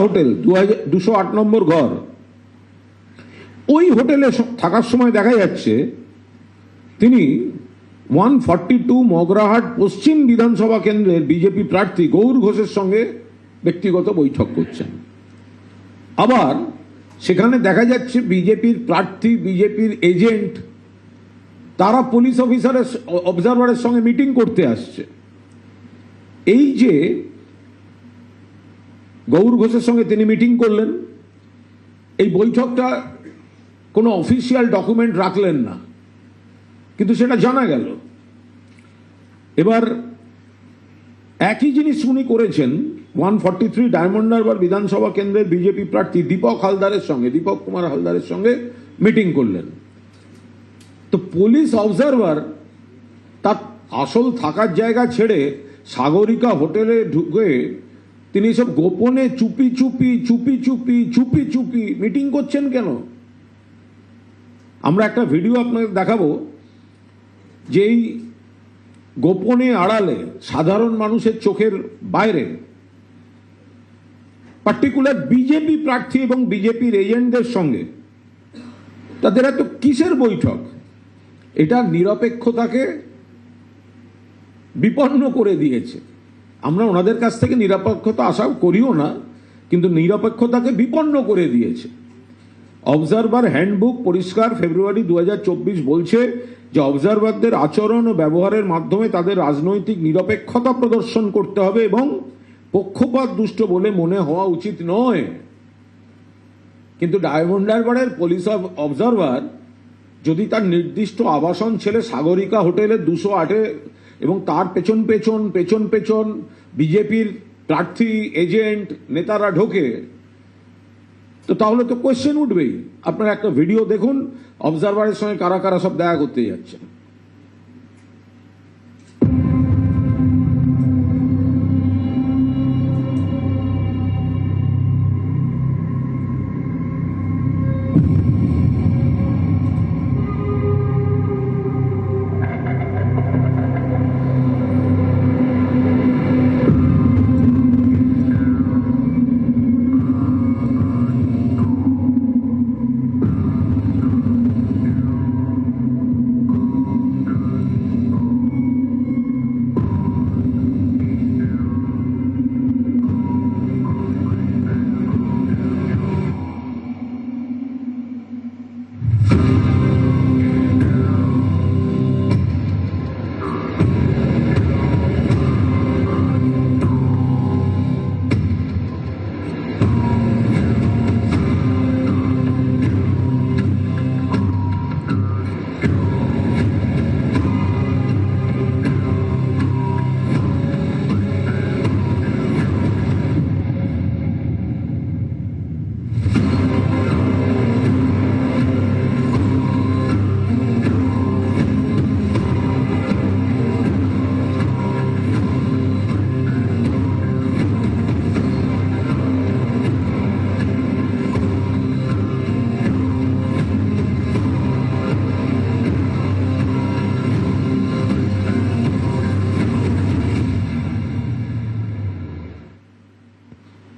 Hotel 208 নম্বর ঘর, ওই হোটেলে থাকার সময় দেখা যাচ্ছে তিনি 142 মগরাহাট পশ্চিম বিধানসভা কেন্দ্রের বিজেপি প্রার্থী গৌর ঘোষের সঙ্গে ব্যক্তিগত বৈঠক করছেন। আবার সেখানে দেখা যাচ্ছে বিজেপির প্রার্থী, বিজেপির এজেন্ট, তারা পুলিশ অফিসারের অবজারভারের সঙ্গে মিটিং করতে আসছে। এই যে গৌর ঘোষের সঙ্গে তিনি মিটিং করলেন, এই বৈঠকটা কোনো অফিসিয়াল ডকুমেন্ট রাখলেন না, কিন্তু সেটা জানা গেল। এবার একই জিনিস উনি করেছেন 143 ডায়মন্ড হারবার বিধানসভা কেন্দ্রের বিজেপি প্রার্থী দীপক কুমার হালদারের সঙ্গে মিটিং করলেন। তো পুলিশ অবজারভার তার আসল থাকার জায়গা ছেড়ে সাগরিকা হোটেলে ঢুকে তিনি সব গোপনে চুপি চুপি মিটিং করছেন কেন? আমরা একটা ভিডিও আপনাদের দেখাবো, যেই গোপনে আড়ালে সাধারণ মানুষের চোখের বাইরে পার্টিকুলার বিজেপি প্রার্থী এবং বিজেপির এজেন্টদের সঙ্গে তাদের এত কিসের বৈঠক? এটা নিরপেক্ষতাকে বিপন্ন করে দিয়েছে। আমরা ওনাদের কাছ থেকে নিরপেক্ষতা আশা করিও না, কিন্তু নিরপেক্ষতাকে বিপন্ন করে দিয়েছে। অবজারভার হ্যান্ডবুক পরিষ্কার ফেব্রুয়ারি 2024 বলছে যে অবজারভারদের আচরণ ও ব্যবহারের মাধ্যমে তাদের রাজনৈতিক নিরপেক্ষতা প্রদর্শন করতে হবে এবং পক্ষপাত দুষ্ট বলে মনে হওয়া উচিত নয়। কিন্তু ডায়মন্ড হারবারের পুলিশ অবজারভার যদি তার নির্দিষ্ট আবাসন ছেড়ে সাগরিকা হোটেলের 208 এবং তার পেছন বিজেপির প্রার্থী, এজেন্ট, নেতারা ঢোকে, তো তাহলে তো কোয়েশ্চেন উঠবেই। আপনারা একটা ভিডিও দেখুন, অবজারভারের সঙ্গে কারা কারা সব দেখা করতে যাচ্ছেন।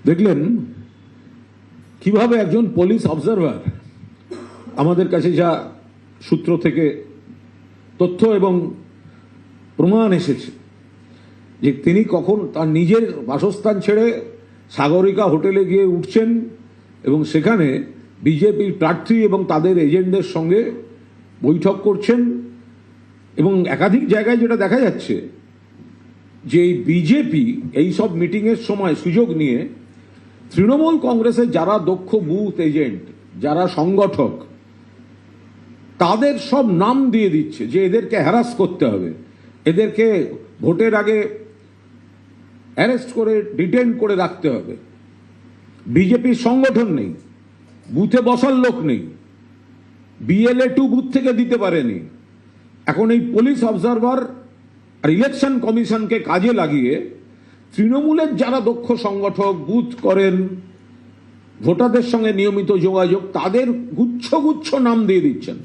দেখলেন কিভাবে একজন পুলিশ অবজারভার, আমাদের কাছে যা সূত্র থেকে তথ্য এবং প্রমাণ এসেছে, যে তিনি কখন তার নিজের বাসস্থান ছেড়ে সাগরিকা হোটেলে গিয়ে উঠছেন এবং সেখানে বিজেপির প্রার্থী এবং তাদের এজেন্টদের সঙ্গে বৈঠক করছেন। এবং একাধিক জায়গায় যেটা দেখা যাচ্ছে যে এই বিজেপি এই সব মিটিংয়ের সময় সুযোগ নিয়ে তৃণমূল কংগ্রেসের যারা দক্ষ বুথ এজেন্ট, যারা সংগঠক, তাদের সব নাম দিয়ে দিচ্ছে যে এদেরকে হ্যারাস করতে হবে, এদেরকে ভোটের আগে অ্যারেস্ট করে ডিটেইন করে রাখতে হবে। বিজেপির সংগঠন নেই, বুথে বসার লোক নেই, বিএলএ 2 বুথ থেকে দিতে পারেনি। এখন এই পুলিশ অবজারভার আর ইলেকশন কমিশনকে কাজে লাগিয়ে তৃণমূলের যারা দক্ষ সংগঠক, বুথ করেন, ভোটারদের সঙ্গে নিয়মিত যোগাযোগ, তাদের গুচ্ছ নাম দিয়ে দিচ্ছেন।